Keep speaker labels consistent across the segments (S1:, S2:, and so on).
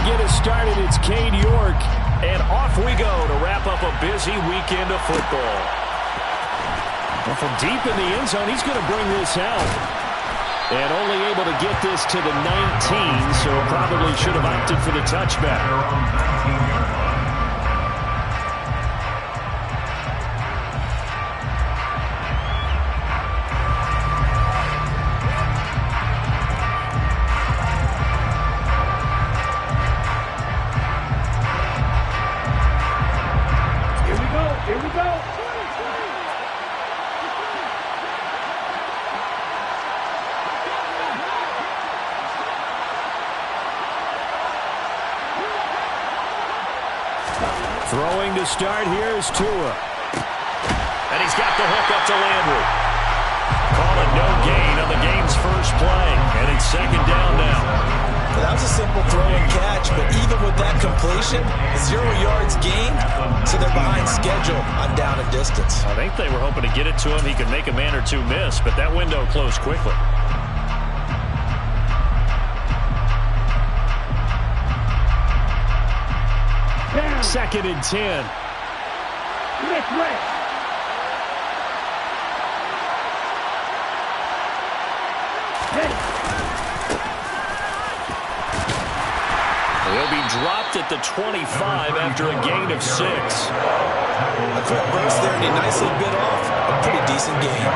S1: get us started, it's Cade York. And off we go to wrap up a busy weekend of football. And from deep in the end zone, he's going to bring this out. And only able to get this to the 19, so probably should have opted for the touchback.
S2: Here we go.
S1: Throwing to start here is Tua. And he's got the hook up to Landry. Call it no gain on the game's first play. And it's second down now.
S3: Well, that was a simple throw and catch, but even with that completion, 0 yards gained, so they're behind schedule on down and distance.
S1: I think they were hoping to get it to him. He could make a man or two miss, but that window closed quickly. Second and 10. He'll be dropped at the 25 after a gain of 6.
S3: A quick burst there, and he nicely bit off a pretty decent gain.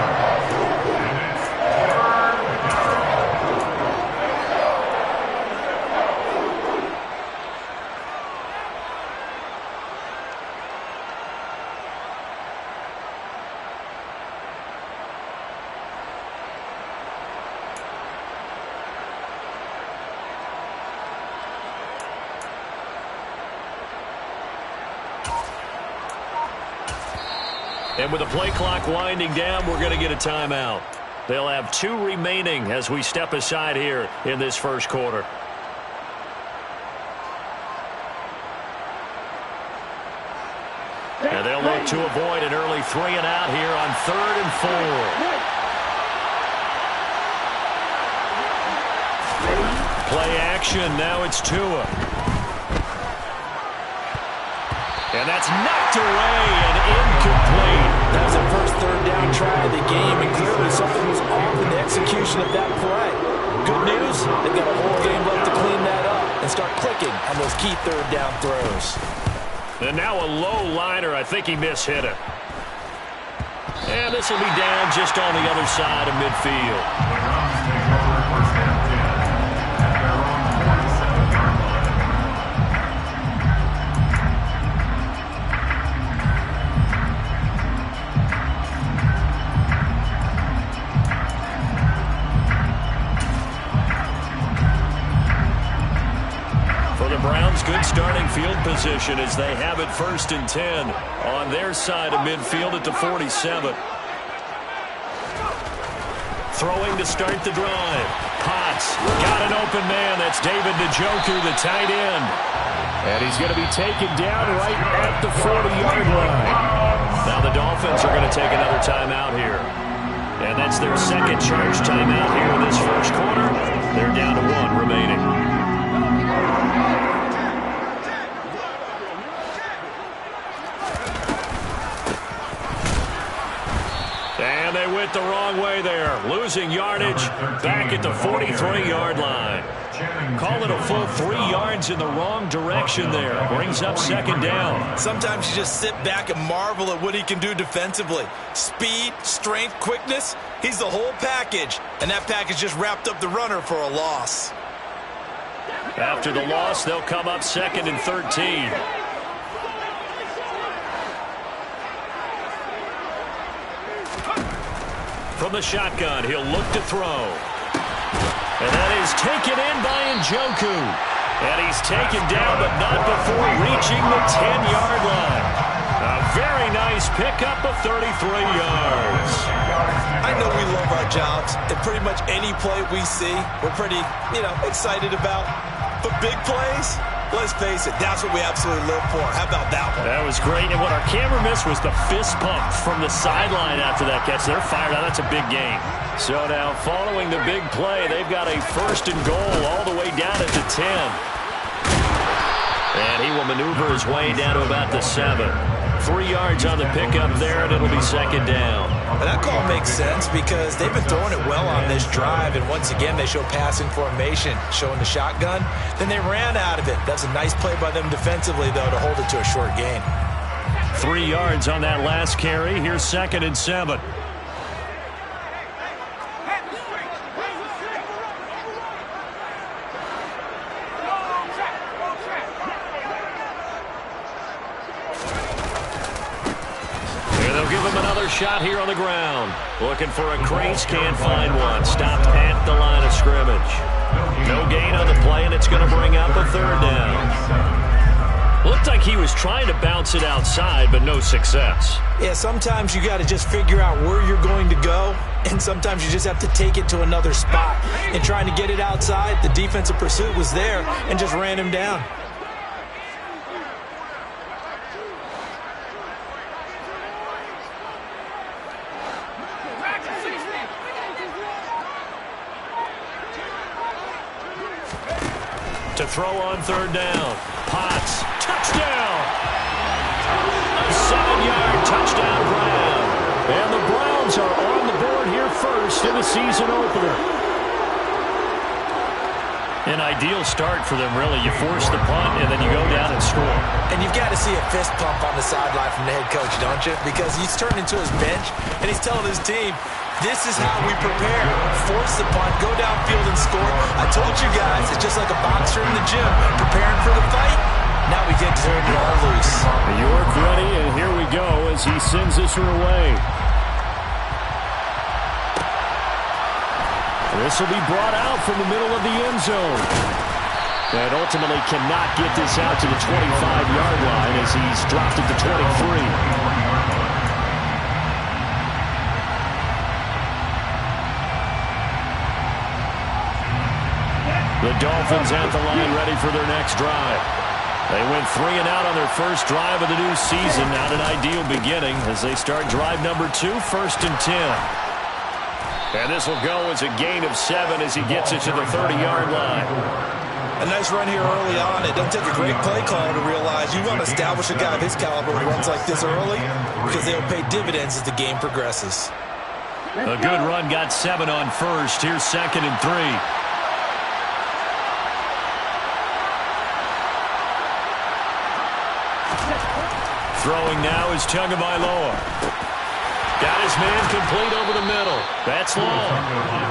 S1: And with the play clock winding down, we're going to get a timeout. They'll have 2 remaining as we step aside here in this first quarter. And they'll look to avoid an early 3 and out here on 3rd and 4. Play action. Now it's Tua. And that's knocked away and incomplete.
S3: That was the first third down try of the game, and clearly something was off in the execution of that play. Good news, they've got a whole game left to clean that up and start clicking on those key third down throws.
S1: And now a low liner. I think he mishit it. And this will be down just on the other side of midfield. Good starting field position as they have it 1st and 10 on their side of midfield at the 47. Throwing to start the drive. Potts got an open man. That's David Njoku, the tight end. And he's going to be taken down right at the 40-yard line. Now the Dolphins are going to take another timeout here. And that's their second charge timeout here in this first quarter. They're down to 1 remaining. And they went the wrong way there. Losing yardage back at the 43-yard line. Call it a full 3 yards in the wrong direction there. Brings up second down.
S3: Sometimes you just sit back and marvel at what he can do defensively. Speed, strength, quickness. He's the whole package. And that package just wrapped up the runner for a loss.
S1: After the loss, they'll come up 2nd and 13. From the shotgun, he'll look to throw. And that is taken in by Njoku. And he's taken down, but not before reaching the 10-yard line. A very nice pickup of 33 yards.
S3: I know we love our jobs, and pretty much any play we see, we're pretty, excited about. But big plays, let's face it, that's what we absolutely live for. How about that one?
S1: That was great. And what our camera missed was the fist pump from the sideline after that catch. They're fired out. That's a big game. So now following the big play, they've got a 1st and goal all the way down at the 10. And he will maneuver his way down to about the 7. 3 yards on the pickup there, and it'll be second down.
S3: And that call makes sense because they've been throwing it well on this drive, and once again they show passing formation, showing the shotgun. Then they ran out of it. That's a nice play by them defensively, though, to hold it to a short gain.
S1: 3 yards on that last carry. Here's second and 7. Shot here on the ground. Looking for a crease, can't find one. Stopped at the line of scrimmage. No gain on the play, and it's going to bring up a third down. Looked like he was trying to bounce it outside, but no success.
S3: Yeah, sometimes you got to just figure out where you're going to go, and sometimes you just have to take it to another spot. And trying to get it outside, the defensive pursuit was there and just ran him down. To throw on third down. Potts, touchdown! A 7-yard touchdown Brown.
S1: And the Browns are on the board here first in the season opener. An ideal start for them, really. You force the punt, and then you go down and score.
S3: And you've got to see a fist pump on the sideline from the head coach, don't you? Because he's turned into his bench, and he's telling his team, this is how we prepare. Force the punt, go downfield and score. I told you guys, it's just like a boxer in the gym, preparing for the fight. Now we get to turn it all loose.
S1: York ready, and here we go as he sends this her away. This will be brought out from the middle of the end zone. And ultimately cannot get this out to the 25-yard line as he's dropped it to 23. The Dolphins at the line ready for their next drive. They went 3 and out on their first drive of the new season. Not an ideal beginning as they start drive number 2, first and 10. And this will go as a gain of 7 as he gets it to the 30-yard line.
S3: A nice run here early on. It doesn't take a great play caller to realize you want to establish a guy of his caliber who runs like this early because they'll pay dividends as the game progresses.
S1: A good run got 7 on first. Here's second and 3. Throwing now is Tagovailoa. Got his man complete over the middle. That's long.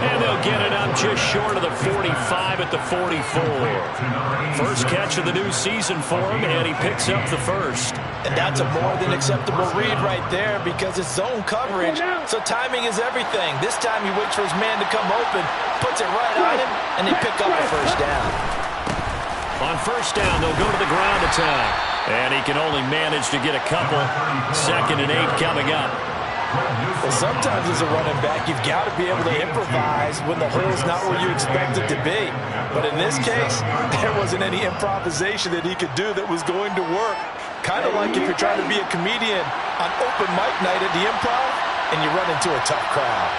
S1: And they'll get it up just short of the 45 at the 44. First catch of the new season for him, and he picks up the first.
S3: And that's a more than acceptable read right there because it's zone coverage, so timing is everything. This time he waits for his man to come open, puts it right on him, and they pick up a first down.
S1: On first down, they'll go to the ground attack. And he can only manage to get a couple. Second and 8 coming up.
S3: Well, sometimes as a running back, you've got to be able to improvise when the hole's not where you expect it to be. But in this case, there wasn't any improvisation that he could do that was going to work. Kind of like if you're trying to be a comedian on open mic night at the Improv and you run into a tough crowd.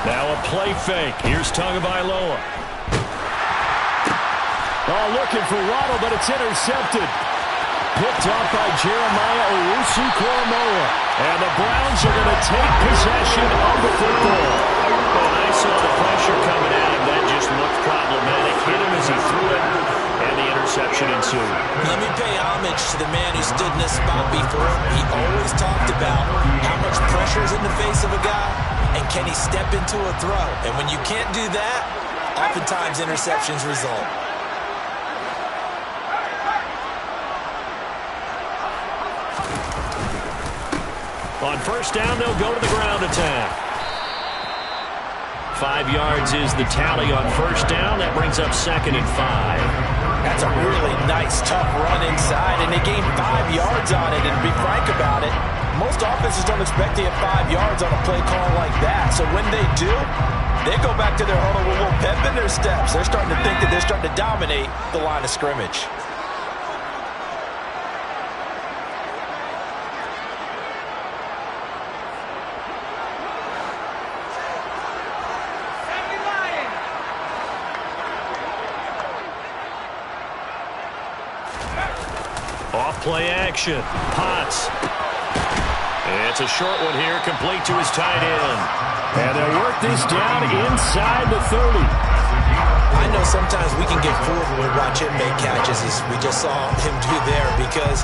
S1: Now a play fake. Here's Tagovailoa. Oh, looking for Waddle, but it's intercepted. Picked up by Jeremiah Owusu-Koramoah. And the Browns are going to take possession of the football. And I saw the pressure coming at him. That just looked problematic. Hit him as he threw it, and the interception ensued.
S3: Let me pay homage to the man who stood in this spot before. He always talked about how much pressure is in the face of a guy, and can he step into a throw. And when you can't do that, oftentimes interceptions result.
S1: On first down, they'll go to the ground attack. 5 yards is the tally on first down. That brings up second and 5.
S3: That's a really nice, tough run inside, and they gained 5 yards on it. And to be frank about it, most offenses don't expect to get 5 yards on a play call like that. So when they do, they go back to their huddle with a little pep in their steps. They're starting to think that they're starting to dominate the line of scrimmage.
S1: Play action. Potts. It's a short one here, complete to his tight end. And they'll work this down inside the 30.
S3: I know sometimes we can get fooled when we watch him make catches, as we just saw him do there, because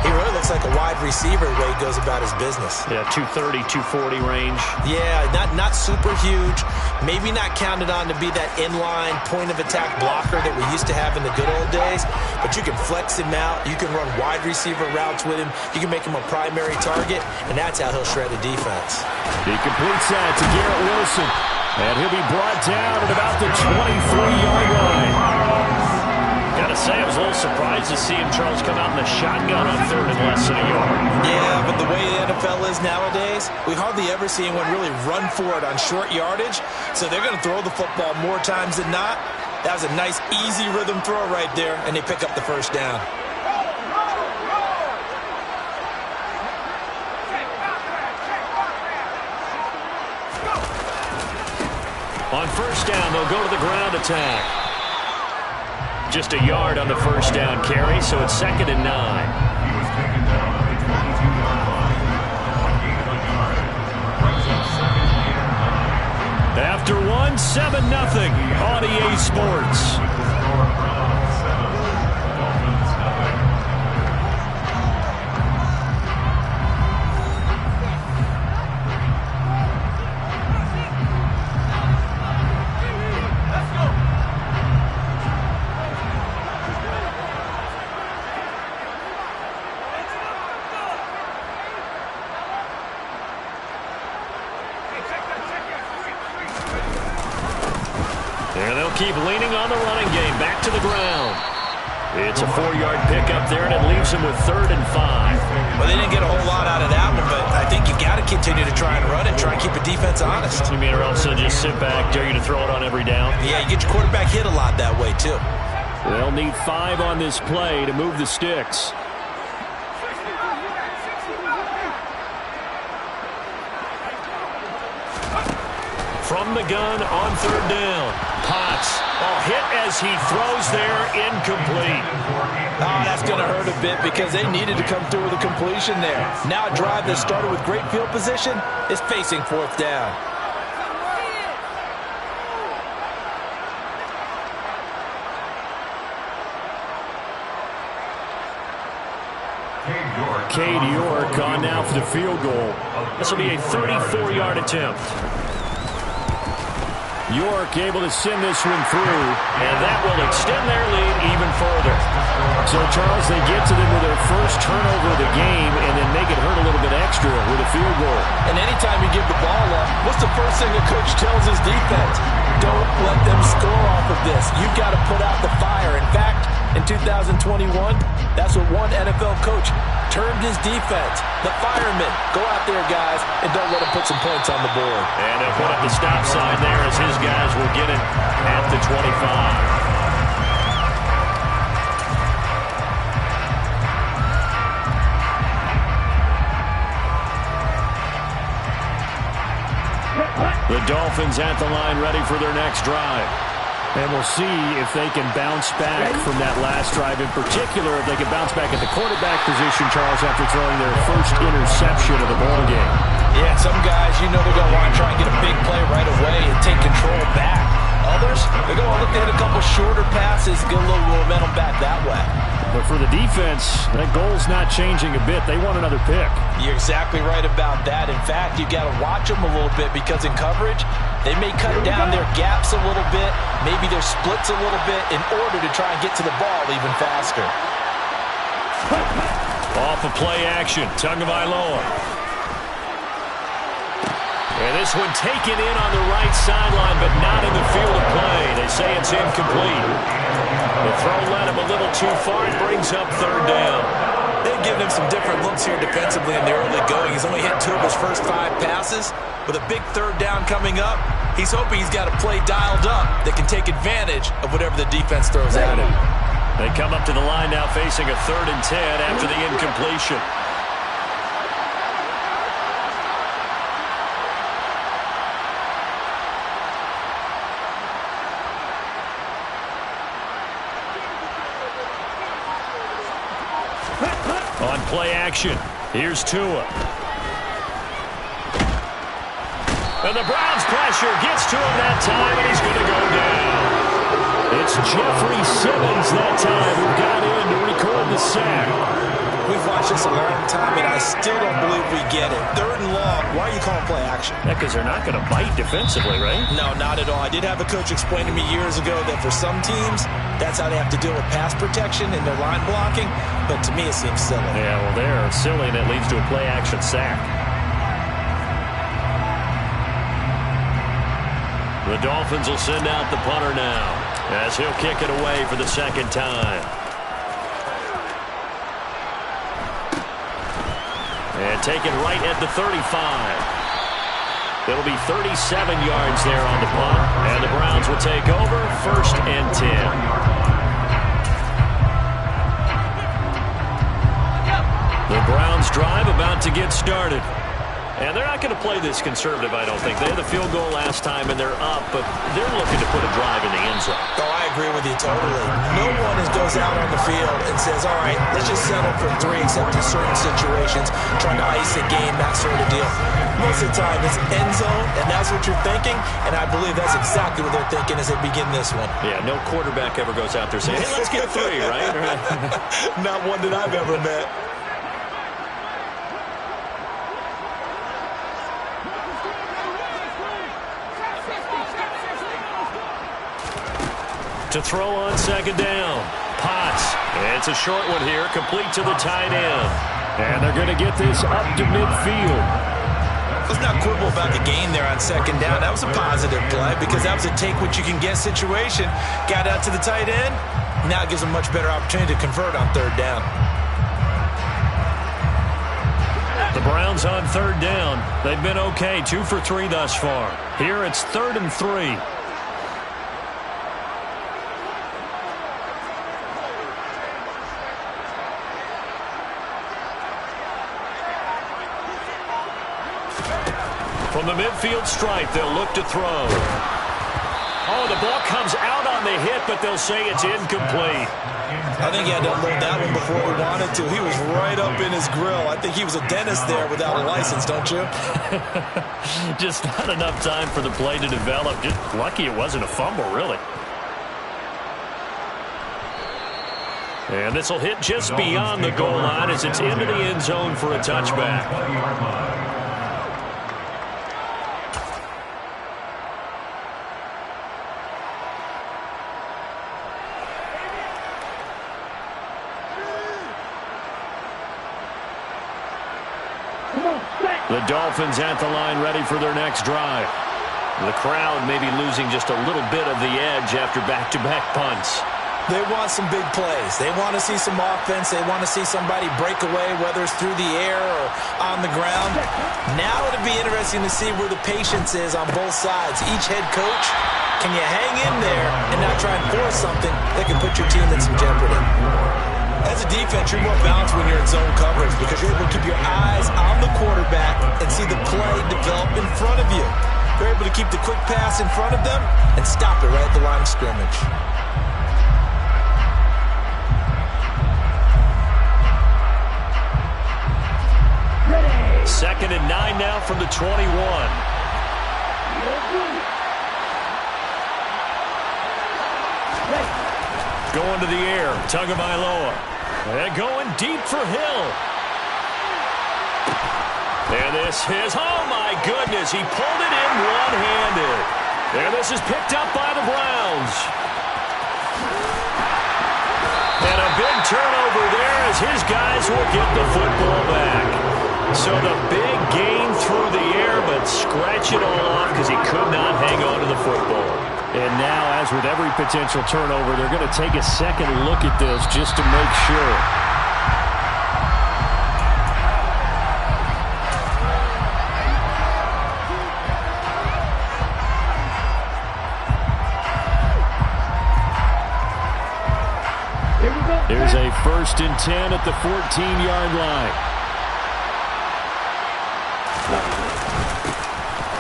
S3: he really looks like a wide receiver the way he goes about his business.
S1: Yeah, 230, 240 range.
S3: Yeah, not super huge. Maybe not counted on to be that inline point-of-attack blocker that we used to have in the good old days, but you can flex him out. You can run wide receiver routes with him. You can make him a primary target, and that's how he'll shred a defense.
S1: He completes that to Garrett Wilson, and he'll be brought down at about the 23-yard line. Gotta say, I was a little surprised to see him, Charles, come out in the shotgun on third and less than a yard.
S3: Yeah, but the way the NFL is nowadays, we hardly ever see anyone really run for it on short yardage, so they're going to throw the football more times than not. That was a nice, easy rhythm throw right there, and they pick up the first down.
S1: On first down, they'll go to the ground attack. Just a yard on the first down carry, so it's 2nd and 9. After one, 7-0 on EA Sports. And they'll keep leaning on the running game. Back to the ground. It's a 4-yard pickup there, and it leaves him with 3rd and 5.
S3: Well, they didn't get a whole lot out of that one, but I think you've got to continue to try and run it, try and keep the defense honest.
S1: You mean, or else they'll just sit back, dare you to throw it on every down?
S3: Yeah, you get your quarterback hit a lot that way, too.
S1: They'll need 5 on this play to move the sticks. From the gun on 3rd down. Potts. Hit as he throws there, incomplete.
S3: Oh, that's going to hurt a bit because they needed to come through with a completion there. Now a drive that started with great field position is facing 4th down.
S1: Cade York on now for the field goal. This will be a 34-yard attempt. York able to send this one through, and that will extend their lead even further. So, Charles, they get to them with their first turnover of the game and then make it hurt a little bit extra with a field goal.
S3: And anytime you give the ball up, what's the first thing the coach tells his defense? Don't let them score off of this. You've got to put out the fire. In fact, in 2021, that's what one NFL coach termed his defense. The firemen. Go out there, guys, and don't let them put some points on the board.
S1: And they'll put up the stop sign there as his guys will get it at the 25. The Dolphins at the line ready for their next drive. And we'll see if they can bounce back from that last drive. In particular, if they can bounce back at the quarterback position, Charles, after throwing their first interception of the ball game.
S3: Yeah, some guys, you know they're going to want to try and get a big play right away and take control back. Others, they're going to look at a couple shorter passes, get a little momentum back that way.
S1: But for the defense, that goal's not changing a bit. They want another pick.
S3: You're exactly right about that. In fact, you've got to watch them a little bit because in coverage, they may cut down their gaps a little bit, maybe their splits a little bit in order to try and get to the ball even faster.
S1: Off of play action, Tagovailoa. And this one taken in on the right sideline, but not in the field of play. They say it's incomplete. The throw led him a little too far. It brings up 3rd down.
S3: They've given him some different looks here defensively in the early going. He's only hit 2 of his first 5 passes. With a big 3rd down coming up, he's hoping he's got a play dialed up that can take advantage of whatever the defense throws at him.
S1: They come up to the line now facing a 3rd and 10 after the incompletion. play action. Here's Tua. And the Browns' pressure gets to him that time, and he's going to go down. It's Jeffrey Simmons that time who got in to record the sack.
S3: We've watched this a long time, and I still don't believe we get it. 3rd and long. Why are you calling play action?
S1: Yeah, because they're not going to bite defensively, right?
S3: No, not at all. I did have a coach explain to me years ago that for some teams, that's how they have to deal with pass protection and their line blocking. But to me, it seems silly.
S1: Yeah, well, they're silly, and it leads to a play action sack. The Dolphins will send out the punter now as he'll kick it away for the 2nd time. And taken right at the 35. It'll be 37 yards there on the punt. And the Browns will take over 1st and 10. The Browns drive about to get started. And they're not going to play this conservative, I don't think. They had the field goal last time, and they're up, but they're looking to put a drive in the end zone.
S3: Oh, I agree with you totally. No one goes out on the field and says, all right, let's just settle for 3 except in certain situations, trying to ice a game, that sort of deal. Most of the time, it's end zone, and that's what you're thinking, and I believe that's exactly what they're thinking as they begin this one.
S1: Yeah, no quarterback ever goes out there saying, hey, let's get 3, right?
S3: Not one that I've ever met.
S1: To throw on 2nd down. Potts. It's a short one here, complete to the tight end. And they're going to get this up to midfield.
S3: Let's not quibble about the gain there on 2nd down. That was a positive play because that was a take-what-you-can-get situation. Got out to the tight end. Now it gives them a much better opportunity to convert on 3rd down.
S1: The Browns on 3rd down. They've been okay, 2 for 3 thus far. Here it's 3rd and 3. From the midfield stripe, they'll look to throw. Oh, the ball comes out on the hit, but they'll say it's incomplete.
S3: I think he had to unload that one before he wanted to. He was right up in his grill. I think he was a dentist there without a license, don't you?
S1: Just not enough time for the play to develop. Just lucky it wasn't a fumble, really. And this will hit just beyond the goal line as it's into the end zone for a touchback. The Dolphins at the line ready for their next drive. The crowd may be losing just a little bit of the edge after back-to-back punts.
S3: They want some big plays. They want to see some offense. They want to see somebody break away, whether it's through the air or on the ground. Now it'll be interesting to see where the patience is on both sides. Each head coach, can you hang in there and not try and force something that can put your team in some jeopardy? As a defense, you're more balanced when you're in zone coverage because you're able to keep your eyes on the quarterback and see the play develop in front of you. You're able to keep the quick pass in front of them and stop it right at the line of scrimmage.
S1: Second and 9 now from the 21. Going to the air, Tagovailoa. And going deep for Hill. And this is, oh my goodness, he pulled it in one-handed. And this is picked up by the Browns. And a big turnover there as his guys will get the football back. So the big gain through the air, but scratch it all off because he could not hang on to the football. And now, as with every potential turnover, they're going to take a second look at this just to make sure. There's a 1st and 10 at the 14-yard line.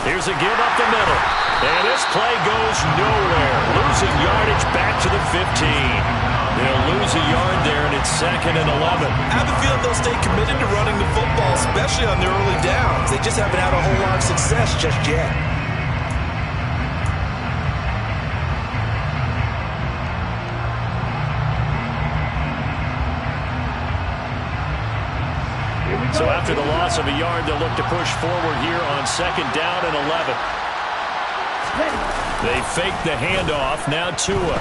S1: Here's a give up the middle. And this play goes nowhere. Losing yardage back to the 15. They'll lose a yard there, and it's 2nd and 11.
S3: I have a feeling they'll stay committed to running the football, especially on their early downs. They just haven't had a whole lot of success just yet.
S1: So after the loss of a yard, they'll look to push forward here on 2nd down and 11. They fake the handoff. Now Tua.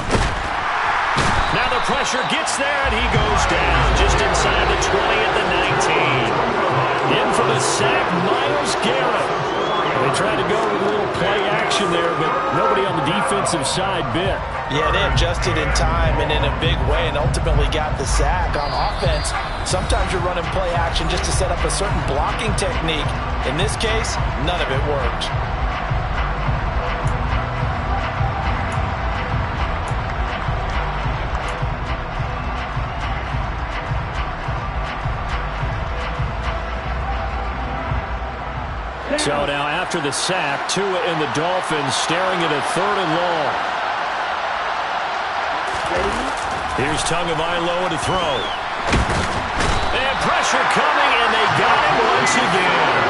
S1: Now the pressure gets there, and he goes down just inside the 20 at the 19. In for the sack, Myles Garrett. They tried to go with a little play action there, but nobody on the defensive side bit.
S3: Yeah, they adjusted in time and in a big way and ultimately got the sack. On offense, sometimes you're running play action just to set up a certain blocking technique. In this case, none of it worked.
S1: So now after the sack, Tua and the Dolphins staring at a 3rd and long. Here's Tagovailoa to throw. And pressure coming, and they got him once again.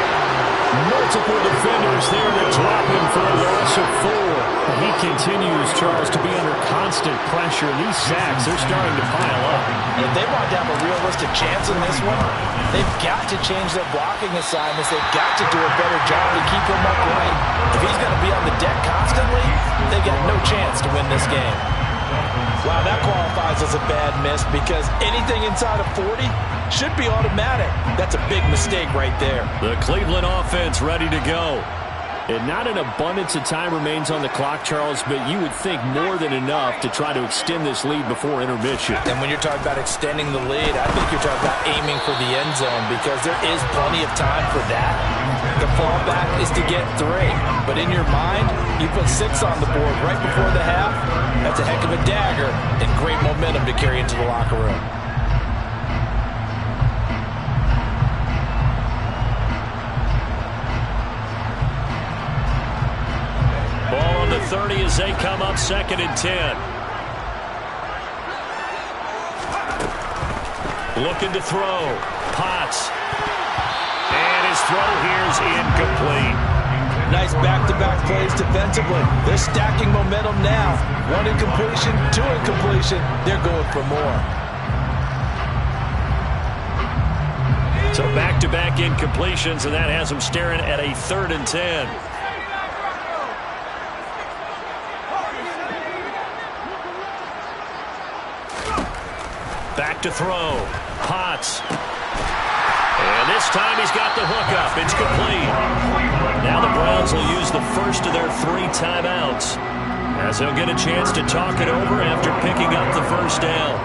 S1: Multiple defenders there to drop him for a loss of 4. He continues, Charles, to be under constant pressure. These sacks, they're starting to pile up.
S3: If they want to have a realistic chance in this one, they've got to change their blocking assignments. They've got to do a better job to keep him upright. If he's going to be on the deck constantly, they've got no chance to win this game. Wow, that qualifies as a bad miss because anything inside of 40 should be automatic. That's a big mistake right there.
S1: The Cleveland offense ready to go. And not an abundance of time remains on the clock, Charles, but you would think more than enough to try to extend this lead before intermission.
S3: And when you're talking about extending the lead, I think you're talking about aiming for the end zone because there is plenty of time for that. The fallback is to get 3. But in your mind, you put 6 on the board right before the half. That's a heck of a dagger and great momentum to carry into the locker room.
S1: Ball on the 30 as they come up 2nd and 10. Looking to throw. Potts. And his throw here's incomplete.
S3: Nice back-to-back plays defensively. They're stacking momentum now. 1 incompletion, 2 incompletion. They're going for more.
S1: So back-to-back incompletions, and that has them staring at a 3rd and 10. Back to throw. Potts. And this time he's got the hookup. It's complete. Now the Browns will use the first of their 3 timeouts as they'll get a chance to talk it over after picking up the first down.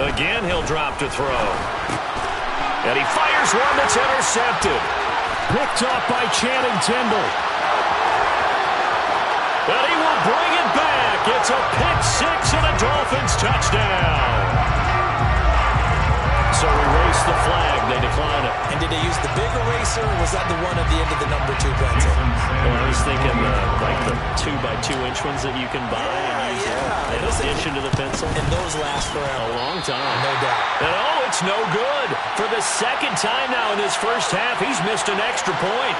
S1: Again, he'll drop to throw. And he fires one that's intercepted. Picked off by Channing Tindall. And he will bring it back. It's a pick-6 and a Dolphins touchdown. So erase the flag. They decline it.
S3: And did they use the big eraser, or was that the one at the end of the number 2 pencil?
S1: Well, I was thinking like the 2x2-inch ones that you can buy and use in addition to the pencil.
S3: And those last forever.
S1: A long time.
S3: No doubt.
S1: And oh, it's no good. For the 2nd time now in this first half, he's missed an extra point.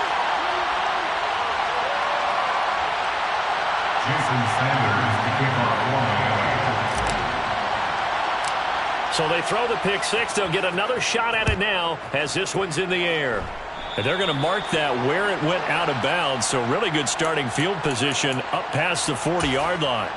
S2: Jason Sanders to kick off one.
S1: So they throw the pick-6. They'll get another shot at it now as this one's in the air. And they're going to mark that where it went out of bounds. So really good starting field position up past the 40-yard line.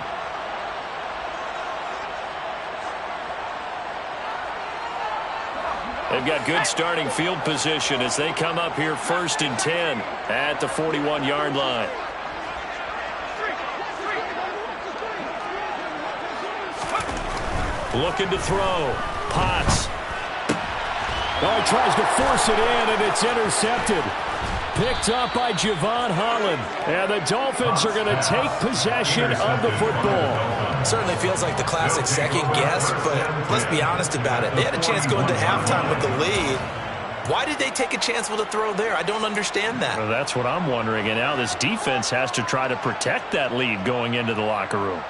S1: They've got good starting field position as they come up here 1st and 10 at the 41-yard line. Looking to throw. Potts. Oh, he tries to force it in, and it's intercepted. Picked up by Javon Holland. And the Dolphins are going to take possession of the football.
S3: Certainly feels like the classic second guess, but let's be honest about it. They had a chance going to halftime with the lead. Why did they take a chance with a throw there? I don't understand that.
S1: Well, that's what I'm wondering. And now this defense has to try to protect that lead going into the locker room.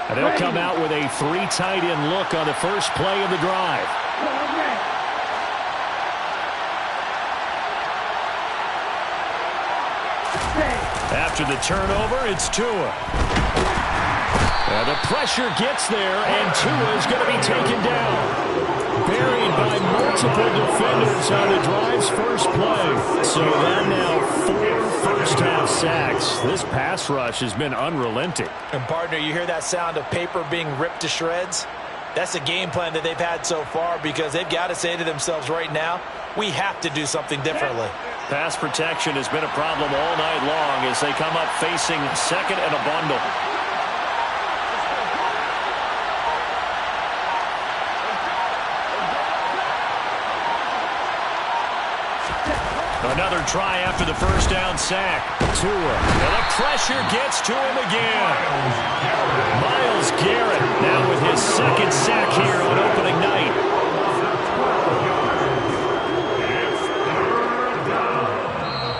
S1: And they'll come out with a 3 tight end look on the first play of the drive. After the turnover, it's Tua. And the pressure gets there, and Tua is going to be taken down. Buried by multiple defenders on the drive's first play. So that now 4 first-half sacks. This pass rush has been unrelenting.
S3: And, partner, you hear that sound of paper being ripped to shreds? That's the game plan that they've had so far because they've got to say to themselves right now, we have to do something differently.
S1: Pass protection has been a problem all night long as they come up facing second and a bundle. Another try after the first down sack. Tua. And the pressure gets to him again. Myles Garrett now with his second sack here on opening night.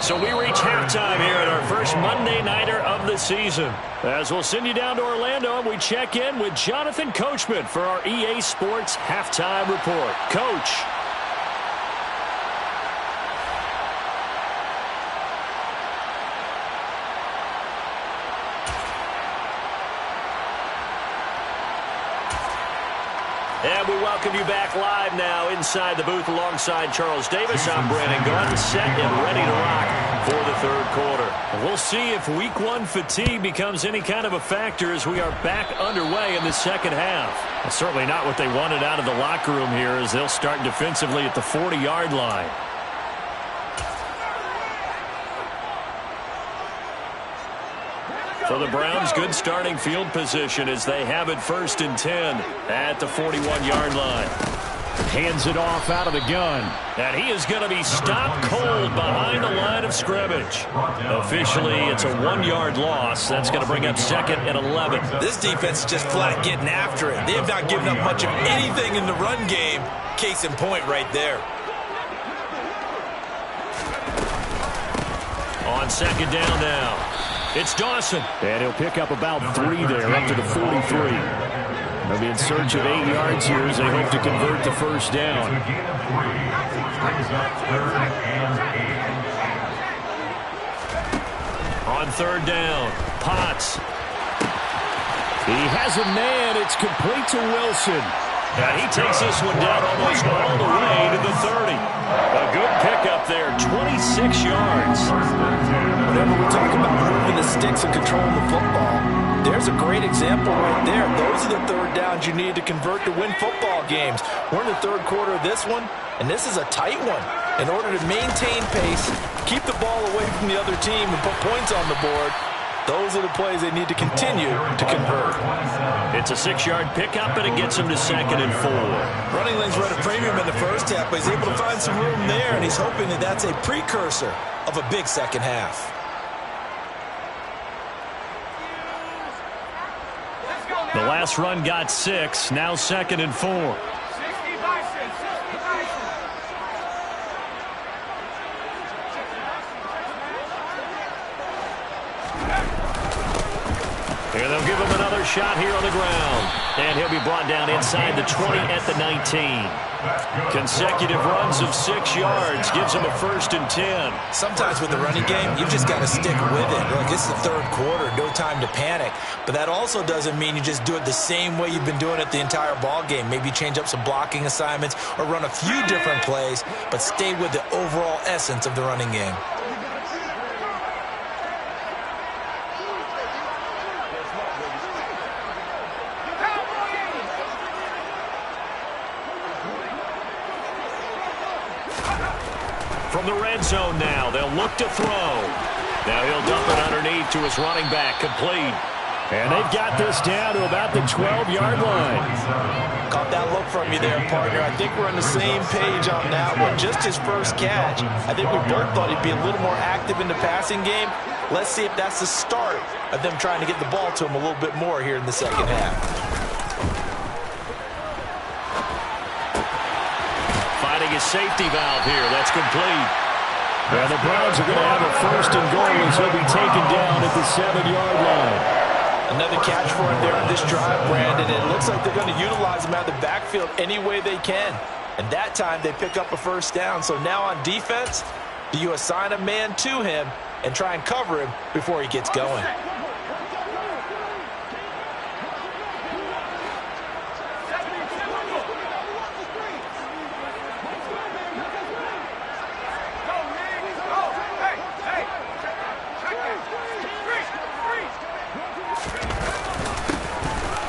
S1: So we reach halftime here at our first Monday Nighter of the season. As we'll send you down to Orlando and we check in with Jonathan Coachman for our EA Sports Halftime Report. Coach. And we welcome you back live now inside the booth alongside Charles Davis. I'm Brandon Gordon, set and ready to rock for the third quarter. We'll see if week 1 fatigue becomes any kind of a factor as we are back underway in the second half. Well, certainly not what they wanted out of the locker room here as they'll start defensively at the 40-yard line. For the Browns, good starting field position as they have it 1st and 10 at the 41-yard line. Hands it off out of the gun. And he is going to be stopped cold behind the line of scrimmage. Officially, it's a 1-yard loss. That's going to bring up 2nd and 11.
S3: This defense is just flat getting after it. They have not given up much of anything in the run game. Case in point right there.
S1: On 2nd down now. It's Dawson. And he'll pick up about 3 there up to the 43. They'll be in search of 8 yards here as they hope to convert the first down. On 3rd down, Potts. He has a man. It's complete to Wilson. And he takes this one down almost all the way to the 30. A good pickup there, 26 yards.
S3: Whenever we're talking about moving the sticks and controlling the football, there's a great example right there. Those are the 3rd downs you need to convert to win football games. We're in the 3rd quarter of this one, and this is a tight one. In order to maintain pace, keep the ball away from the other team, and put points on the board, those are the plays they need to continue to convert.
S1: It's a 6-yard pickup, and it gets him to 2nd and 4.
S3: Running lanes were at a premium in the first half, but he's able to find some room there, and he's hoping that that's a precursor of a big second half.
S1: The last run got 6, now 2nd and 4. And they'll give him another shot here on the ground. And he'll be brought down inside the 20 at the 19. Consecutive runs of 6 yards gives him a 1st and 10.
S3: Sometimes with the running game, you've just got to stick with it. Look, this is the 3rd quarter, no time to panic. But that also doesn't mean you just do it the same way you've been doing it the entire ball game. Maybe change up some blocking assignments or run a few different plays, but stay with the overall essence of the running game.
S1: from the red zone now. They'll look to throw. Now he'll dump it underneath to his running back, complete. And they've got this down to about the 12-yard line.
S3: Caught that look from you there, partner. I think we're on the same page on that one. Just his first catch. I think we both thought he'd be a little more active in the passing game. Let's see if that's the start of them trying to get the ball to him a little bit more here in the second half.
S1: Finding a safety valve here. That's complete. And the Browns are going to have a first and goal as he'll be taken down at the 7-yard line.
S3: Another catch for him there on this drive, Brandon. It looks like they're going to utilize him out of the backfield any way they can. And that time they pick up a first down. So now on defense, do you assign a man to him and try and cover him before he gets going?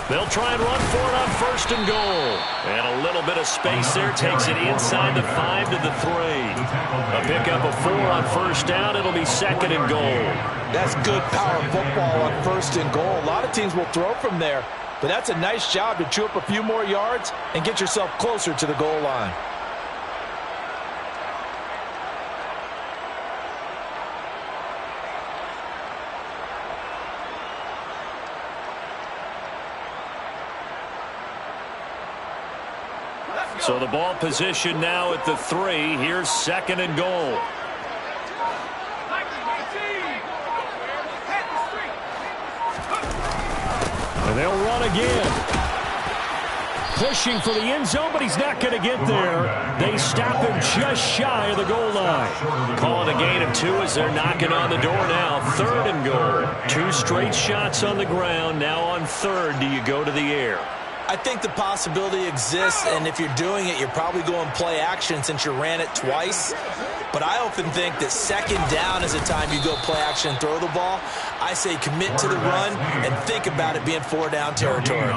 S1: They'll try and run for it on first and goal. And a little bit of space there takes it inside the 5 to the 3. A pickup of 4 on first down. It'll be second and goal.
S3: That's good power football on first and goal. A lot of teams will throw from there, but that's a nice job to chew up a few more yards and get yourself closer to the goal line.
S1: So the ball position now at the 3. Here's second and goal. And they'll run again. Pushing for the end zone, but he's not going to get there. They stop him just shy of the goal line. Calling a gain of 2 as they're knocking on the door now. Third and goal. 2 straight shots on the ground. Now on third, do you go to the air?
S3: I think the possibility exists, and if you're doing it, you're probably going play action since you ran it twice. But I often think that second down is the time you go play action and throw the ball. I say commit to the run and think about it being 4-down territory.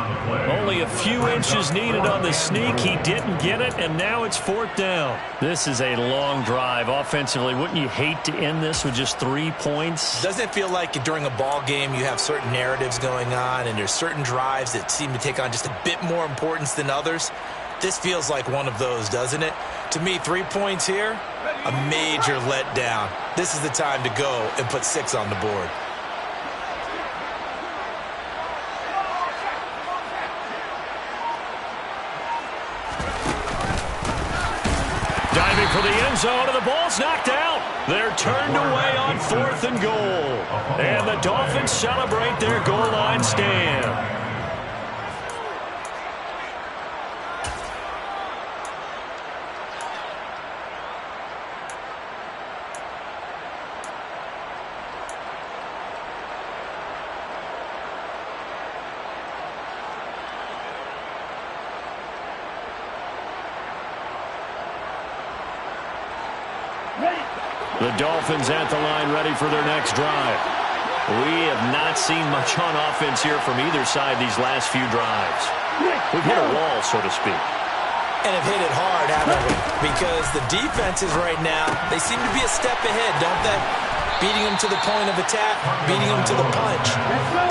S1: Only a few inches needed on the sneak. He didn't get it, and now it's 4th down. This is a long drive offensively. Wouldn't you hate to end this with just 3 points?
S3: Doesn't it feel like during a ball game you have certain narratives going on and there's certain drives that seem to take on just a bit more importance than others? This feels like one of those, doesn't it? To me, 3 points here, a major letdown. This is the time to go and put 6 on the board.
S1: Diving for the end zone, and the ball's knocked out. They're turned away on 4th and goal. And the Dolphins celebrate their goal line stand. The Dolphins at the line, ready for their next drive. We have not seen much on offense here from either side these last few drives. We've hit a wall, so to speak.
S3: And have hit it hard, haven't we? Because the defenses right now, they seem to be a step ahead, don't they? Beating them to the point of attack, beating them to the punch.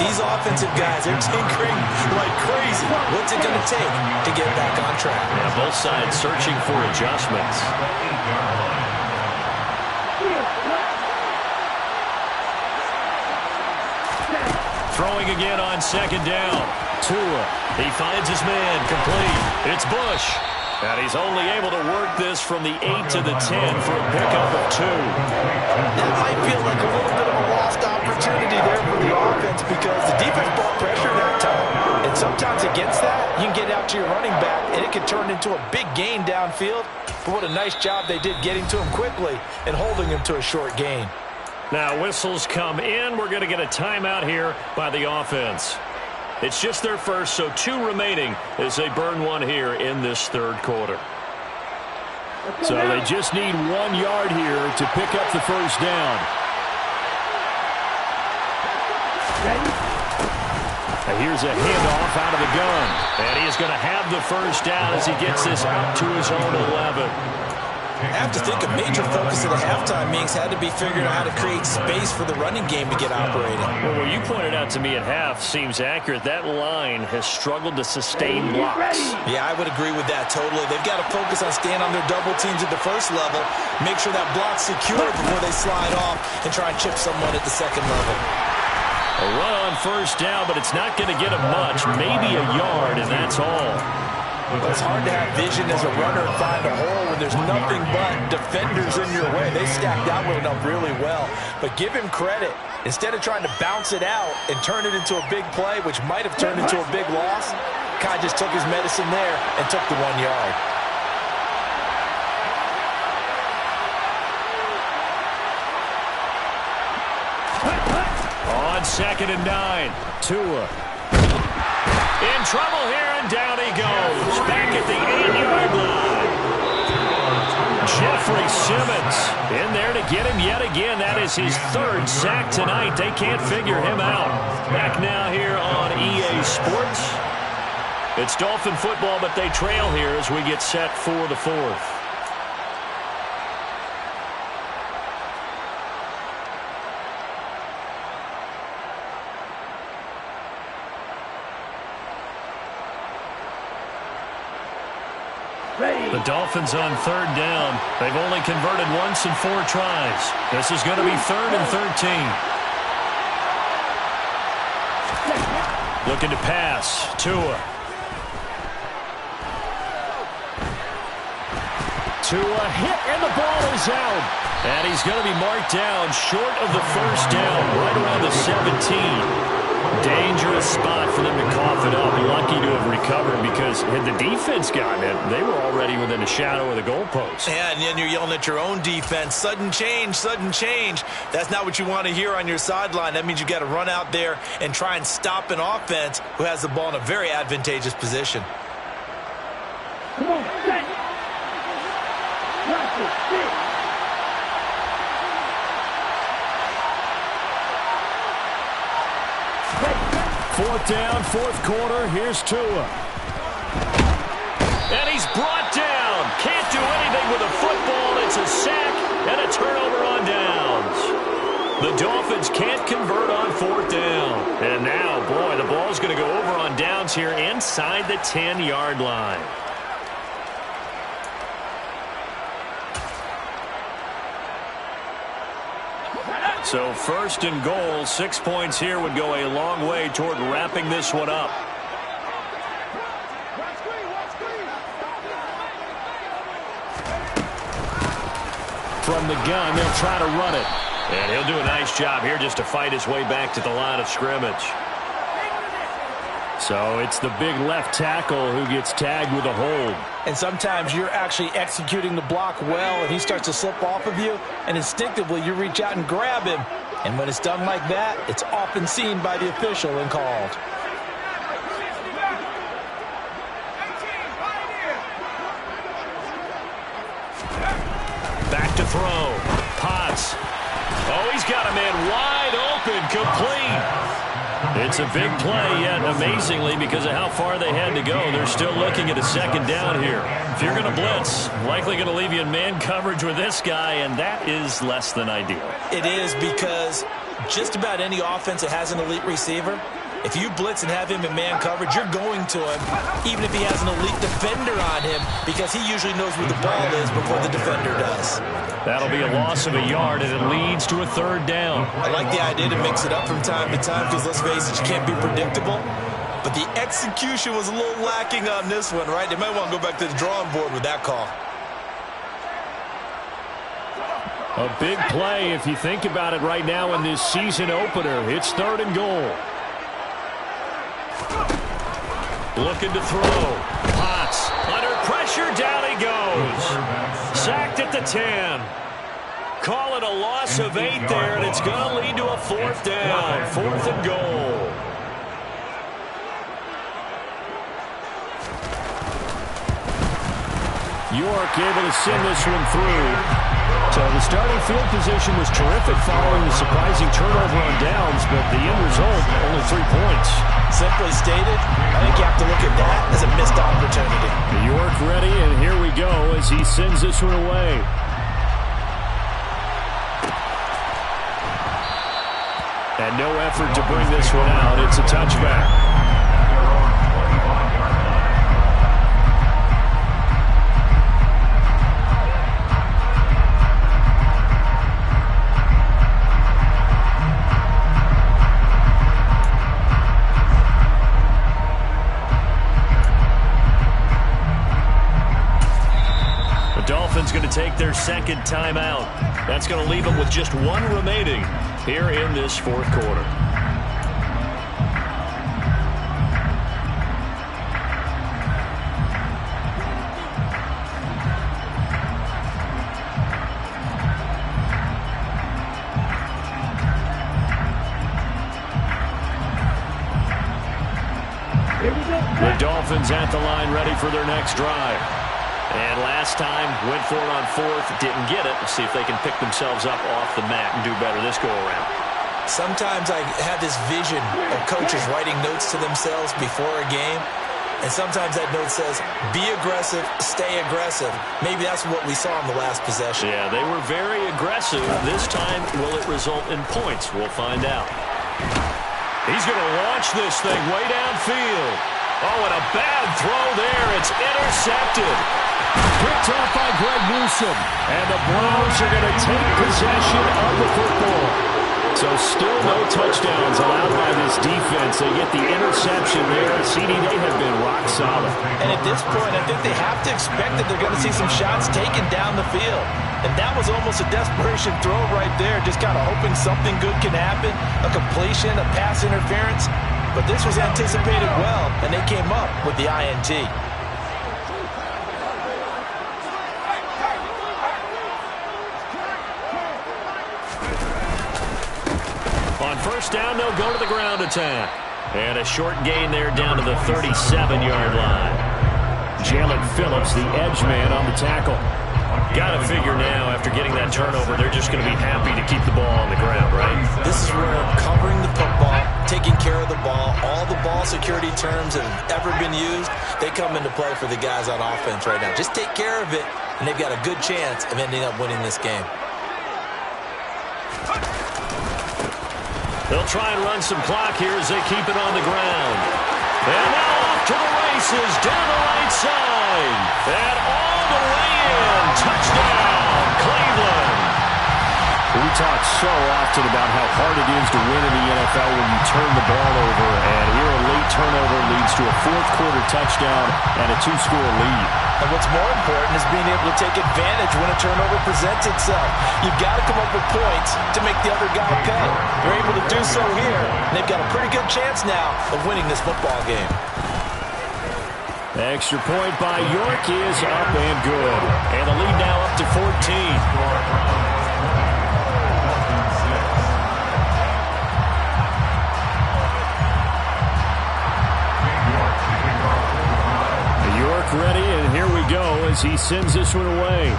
S3: These offensive guys, they're tinkering like crazy. What's it going to take to get back on track?
S1: Yeah, both sides searching for adjustments. Throwing again on second down. Tua, he finds his man, complete. It's Bush. And he's only able to work this from the 8 to the 10 for a pickup of 2.
S3: That might feel like a little bit of a lost opportunity there for the offense because the defense brought pressure that time. And sometimes against that, you can get out to your running back, and it can turn into a big gain downfield. But what a nice job they did getting to him quickly and holding him to a short gain.
S1: Now whistles come in. We're going to get a timeout here by the offense. It's just their first, so 2 remaining as they burn 1 here in this third quarter. So they just need 1 yard here to pick up the first down. And here's a handoff out of the gun. And he is going to have the first down as he gets this out to his own 11.
S3: I have to think a major focus of the halftime meetings had to be figuring out how to create space for the running game to get operating.
S1: Well, what you pointed out to me at half seems accurate. That line has struggled to sustain blocks.
S3: Yeah, I would agree with that totally. They've got to focus on staying on their double teams at the first level, make sure that block's secure before they slide off and try and chip someone at the second level.
S1: A run on first down, but it's not going to get them much. Maybe a yard, and that's all.
S3: Well, it's hard to have vision as a runner and find a hole when there's nothing but defenders in your way. They stacked that one up really well. But give him credit. Instead of trying to bounce it out and turn it into a big play, which might have turned into a big loss, Kai just took his medicine there and took the 1 yard.
S1: On 2nd and 9, Tua. In trouble here, and down he goes. Back at the 8-yard line. Jeffrey Simmons in there to get him yet again. That is his 3rd sack tonight. They can't figure him out. Back now here on EA Sports. It's Dolphin football, but they trail here as we get set for the 4th. The Dolphins on 3rd down. They've only converted once in 4 tries. This is going to be 3rd and 13. Looking to pass. Tua. Tua hit, and the ball is out. And he's going to be marked down short of the first down, right around the 17. Dangerous spot for them to cough it up. Lucky to have recovered, because had the defense gotten it, they were already within a shadow of the goalpost.
S3: Yeah, and then you're yelling at your own defense. Sudden change, sudden change. That's not what you want to hear on your sideline. That means you got to run out there and try and stop an offense who has the ball in a very advantageous position.
S4: Come on, set. Practice,
S1: 4th down, 4th quarter. Here's Tua. And he's brought down. Can't do anything with a football. It's a sack and a turnover on downs. The Dolphins can't convert on 4th down. And now, boy, the ball's going to go over on downs here inside the 10-yard line. So 1st and goal, 6 points here would go a long way toward wrapping this one up. From the gun, they'll try to run it. And he'll do a nice job here just to fight his way back to the line of scrimmage. So it's the big left tackle who gets tagged with a hold.
S3: And sometimes you're actually executing the block well, and he starts to slip off of you, and instinctively you reach out and grab him. And when it's done like that, it's often seen by the official and called.
S1: Back to throw. Potts. Oh, he's got a man wide open, complete. It's a big play, yet amazingly, because of how far they had to go, they're still looking at a 2nd down here. If you're going to blitz, likely going to leave you in man coverage with this guy, and that is less than ideal.
S3: It is, because just about any offense that has an elite receiver, if you blitz and have him in man coverage, you're going to him, even if he has an elite defender on him, because he usually knows where the ball is before the defender does.
S1: That'll be a loss of a yard, and it leads to a 3rd down.
S3: I like the idea to mix it up from time to time, because let's face it, you can't be predictable. But the execution was a little lacking on this one, right? They might want to go back to the drawing board with that call.
S1: A big play if you think about it right now in this season opener. It's 3rd and goal. Looking to throw. Potts under pressure. Down he goes. Sacked at the 10. Call it a loss of 8 there, and it's going to lead to a 4th down. 4th and goal. York able to send this one through. So the starting field position was terrific following the surprising turnover on downs, but the end result, only 3 points.
S3: So simply stated, I think you have to look at that as a missed opportunity.
S1: New York ready, and here we go as he sends this one away. And no effort to bring this one out. It's a touchback. Going to take their second timeout. That's going to leave them with just one remaining here in this fourth quarter. The Dolphins at the line, ready for their next drive. And last time, went for it on fourth, didn't get it. Let's see if they can pick themselves up off the mat and do better this go-around.
S3: Sometimes I have this vision of coaches writing notes to themselves before a game, and sometimes that note says, be aggressive, stay aggressive. Maybe that's what we saw in the last possession.
S1: Yeah, they were very aggressive. This time, will it result in points? We'll find out. He's going to launch this thing way downfield. Oh, and a bad throw there. It's intercepted. Picked off by Greg Newsome. And the Browns are going to take possession of the football. So still no touchdowns allowed by this defense. They get the interception there. CD, they have been rock solid.
S3: And at this point, I think they have to expect that they're going to see some shots taken down the field. And that was almost a desperation throw right there. Just kind of hoping something good can happen. A completion, a pass interference. But this was anticipated well, and they came up with the INT.
S1: On first down, they'll go to the ground attack. And a short gain there down to the 37-yard line. Jalen Phillips, the edge man on the tackle. Got to figure now, after getting that turnover, they're just going to be happy to keep the ball on the ground, right?
S3: This is where covering the football, taking care of the ball, all the ball security terms that have ever been used, they come into play for the guys on offense right now. Just take care of it, and they've got a good chance of ending up winning this game.
S1: They'll try and run some clock here as they keep it on the ground. And now off to the races, down the right side. And all the way in. Touchdown, Cleveland. We talk so often about how hard it is to win in the NFL when you turn the ball over. And here a late turnover leads to a fourth quarter touchdown and a two-score lead.
S3: And what's more important is being able to take advantage when a turnover presents itself. You've got to come up with points to make the other guy pay. They're able to do so here, and they've got a pretty good chance now of winning this football game.
S1: Extra point by York is up and good. And the lead now up to 14. Ready, and here we go as he sends this one away.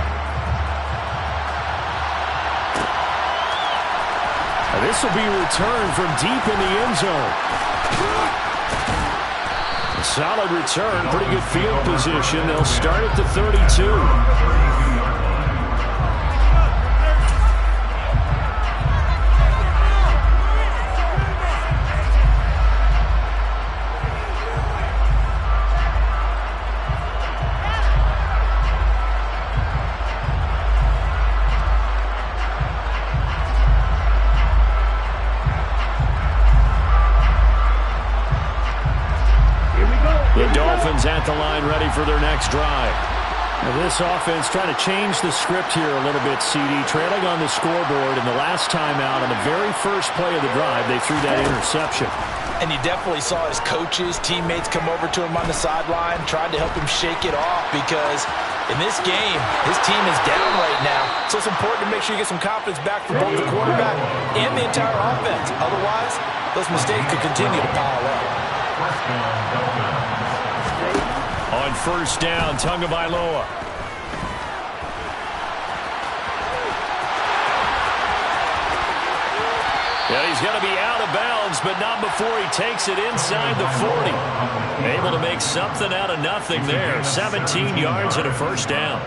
S1: This will be returned from deep in the end zone. Solid return, pretty good field position. They'll start at the 32. At the line, ready for their next drive. Now this offense trying to change the script here a little bit, CD. Trailing on the scoreboard, and the last time out on the very first play of the drive, they threw that interception.
S3: And you definitely saw his coaches, teammates come over to him on the sideline, tried to help him shake it off because in this game, his team is down right now. So it's important to make sure you get some confidence back for both the quarterback and the entire offense. Otherwise, those mistakes could continue to pile up.
S1: On first down, Tagovailoa. And he's going to be out of bounds, but not before he takes it inside the 40. Able to make something out of nothing there. 17 yards and a first down.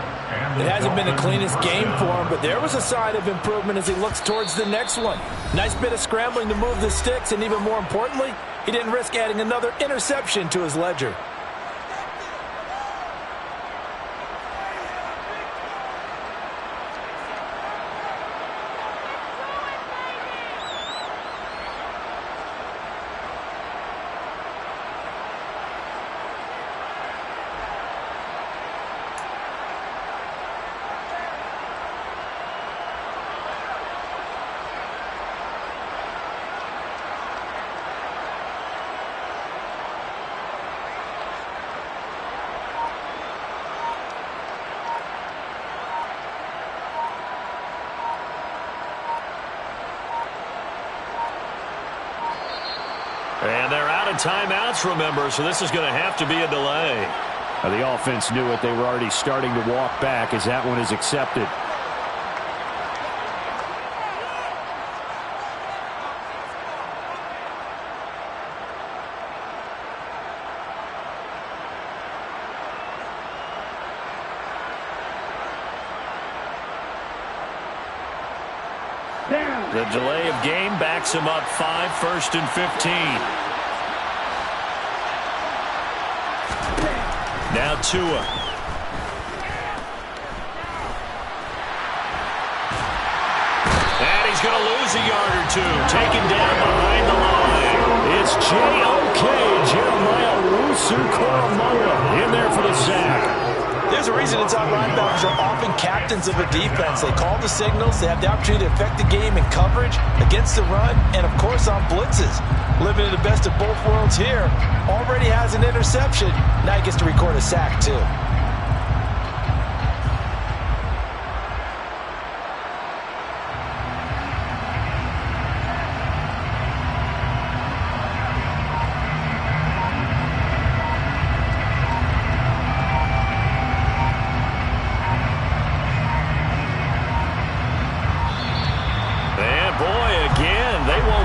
S3: It hasn't been the cleanest game for him, but there was a sign of improvement as he looks towards the next one. Nice bit of scrambling to move the sticks, and even more importantly, he didn't risk adding another interception to his ledger.
S1: And they're out of timeouts, remember, so this is going to have to be a delay.
S5: The offense knew it. They were already starting to walk back as that one is accepted.
S1: The delay of game backs him up 5, 1st and 15. Now Tua. And he's going to lose a yard or two. Taken down behind the line. It's J.O.K. Jeremiah Owusu-Koramoah in there for the sack.
S3: There's a reason inside linebackers are often captains of a defense. They call the signals. They have the opportunity to affect the game in coverage, against the run, and, of course, on blitzes. Living in the best of both worlds here. Already has an interception. Now he gets to record a sack, too.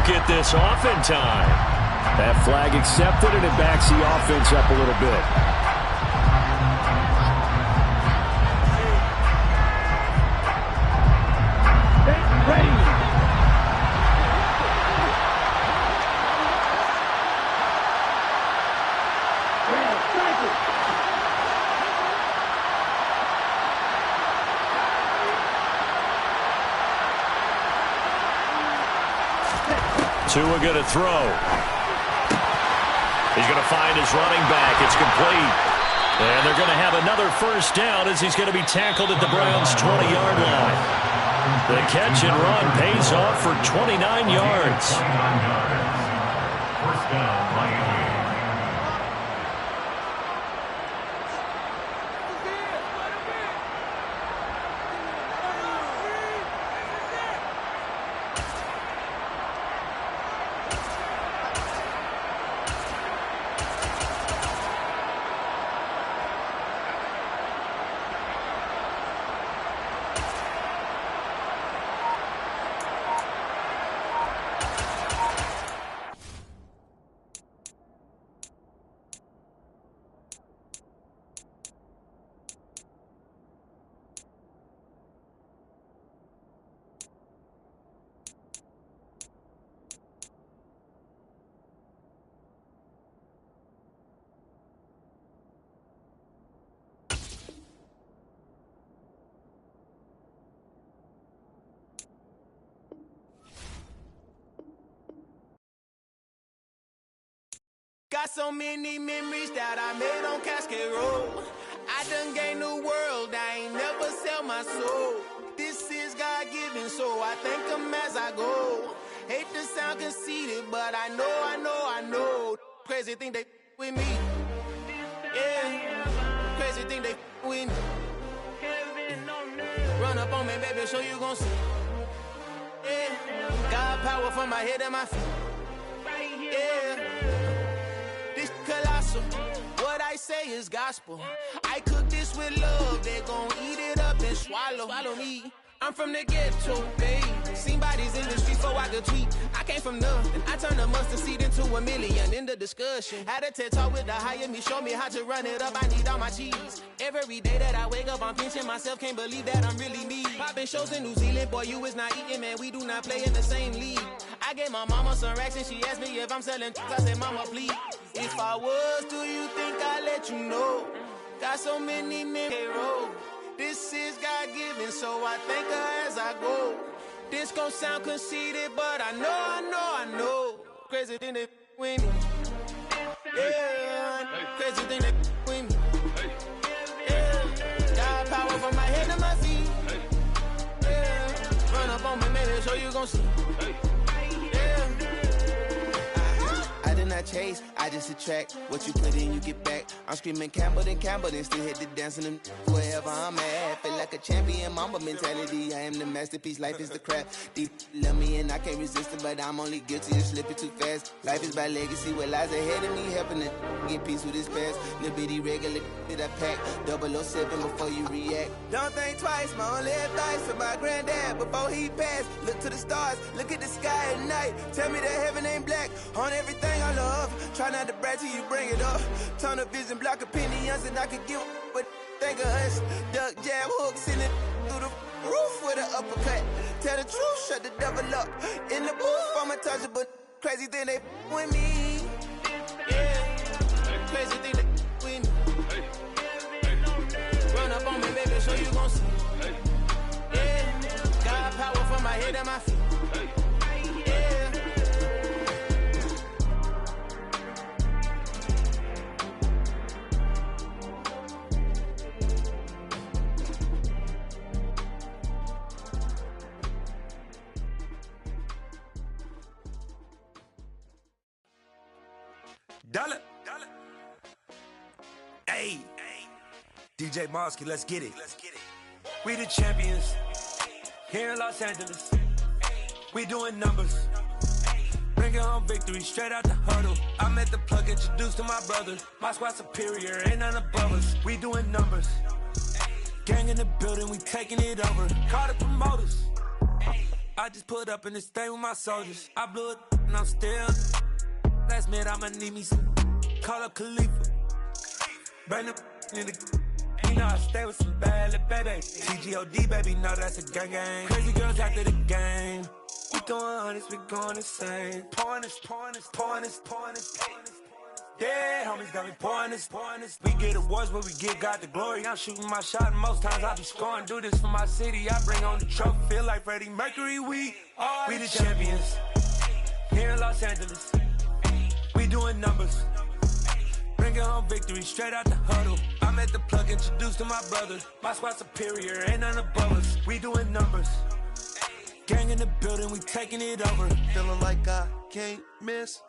S1: Get this off in time.
S5: That flag accepted, and it backs the offense up a little bit.
S1: Tua going to throw. He's going to find his running back. It's complete. And they're going to have another first down as he's going to be tackled at the Browns' 20-yard line. The catch and run pays off for 29 yards.
S2: First down, Miami.
S6: Got so many memories that I made on Cascade Road. I done gained the world, I ain't never sell my soul. This is God-given, so I thank him as I go. Hate to sound conceited, but I know. Crazy thing they with me. Yeah, crazy thing they with me. Run up on me, baby, so you gon' see. Yeah, God power from my head and my feet. Yeah. Colossal, what I say is gospel. I cook this with love, they gon' eat it up and swallow me. I'm from the ghetto, baby. Seen bodies in the streets before I could tweet. I came from nothing. I turned a mustard seed into a million. In the discussion, had a TED talk with the higher me. Show me how to run it up. I need all my cheese. Every day that I wake up, I'm pinching myself. Can't believe that I'm really me. Popping shows in New Zealand. Boy, you is not eating, man. We do not play in the same league. I gave my mama some racks and she asked me if I'm selling. I said, mama, please. If I was, do you think I'd let you know? Got so many men roll. This is God-given, so I thank her as I go. This gon' sound conceited, but I know. Crazy thing that with me. Yeah, crazy thing that with me. Yeah, got power from my head to my feet. Yeah, run up on me, man, so you gon' see. I chase, I just attract what you put in, you get back. I'm screaming Campbell, then still hit the dance and them wherever I'm at. Feel like a champion, mamba mentality. I am the masterpiece, life is the crap. Deep love me and I can't resist it, but I'm only guilty of slipping too fast. Life is by legacy, what lies ahead of me, helping to get peace with this past. Little bitty regular that I pack, 007 before you react. Don't think twice, my only advice for my granddad before he passed. Look to the stars, look at the sky at night. Tell me that heaven ain't black on everything I love. Try not to brag till you bring it up. Tunnel vision, block opinions, and I could give but think of us. Duck jab hooks in it through the roof with an uppercut. Tell the truth, shut the devil up. In the booth, I'm untouchable. Crazy thing they with me. Yeah, crazy thing they with me. Run up on me, baby, so you gon' see. Yeah, got power from my head and my feet.
S7: Dollar. Hey, DJ Mosky, let's get it. We the champions here in Los Angeles. We doing numbers. Bringing home victory straight out the huddle. I'm at the plug, introduced to my brother. My squad superior, ain't none above us. We doing numbers. Gang in the building, we taking it over. Call the promoters. I just put up in this thing with my soldiers. I blew it and I'm still. Last minute I'ma need me some. Call up Khalifa. Bring them in the. You know I stay with some bad little baby. TGOD baby, know that's a gang gang. Crazy girls after the game. We going honest, we going insane. Pouring this. Yeah, homies got me pouring this. We get awards, but we give God the glory. I'm shooting my shot, and most times I be scoring. Do this for my city, I bring on the trophy. Feel like Freddie Mercury, we the champions here in Los Angeles. We doing numbers. Bringing home victory straight out the huddle. I'm at the plug, introduced to my brother. My squad superior, ain't none above us. We doing numbers. Gang in the building, we taking it over.
S8: Feeling like I can't miss.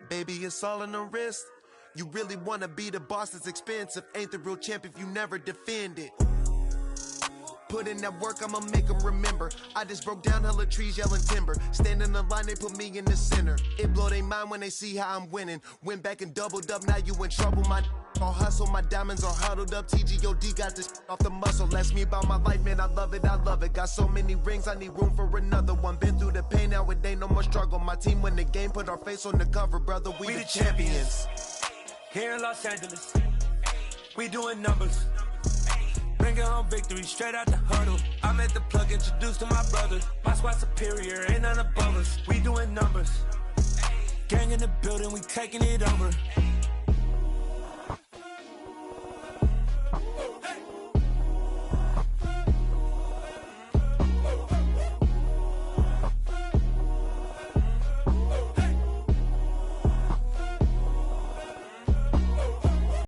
S8: Baby, it's all in the wrist. You really wanna be the boss, that's expensive. Ain't the real champ if you never defend it. Put in that work, I'ma make them remember. I just broke down hella trees, yelling timber. Stand in the line, they put me in the center. It blow they mind when they see how I'm winning. Went back and doubled up, now you in trouble. My all hustle, my diamonds are huddled up. TGOD got this off the muscle. Ask me about my life, man, I love it. Got so many rings, I need room for another one. Been through the pain, now it ain't no more struggle. My team win the game, put our face on the cover, brother. We the champions.
S7: Here in Los Angeles, we doing numbers. Bringing home victory straight out the huddle. I'm at the plug, introduced to my brother. My squad superior, ain't none above us. We doing numbers. Gang in the building, we taking it over.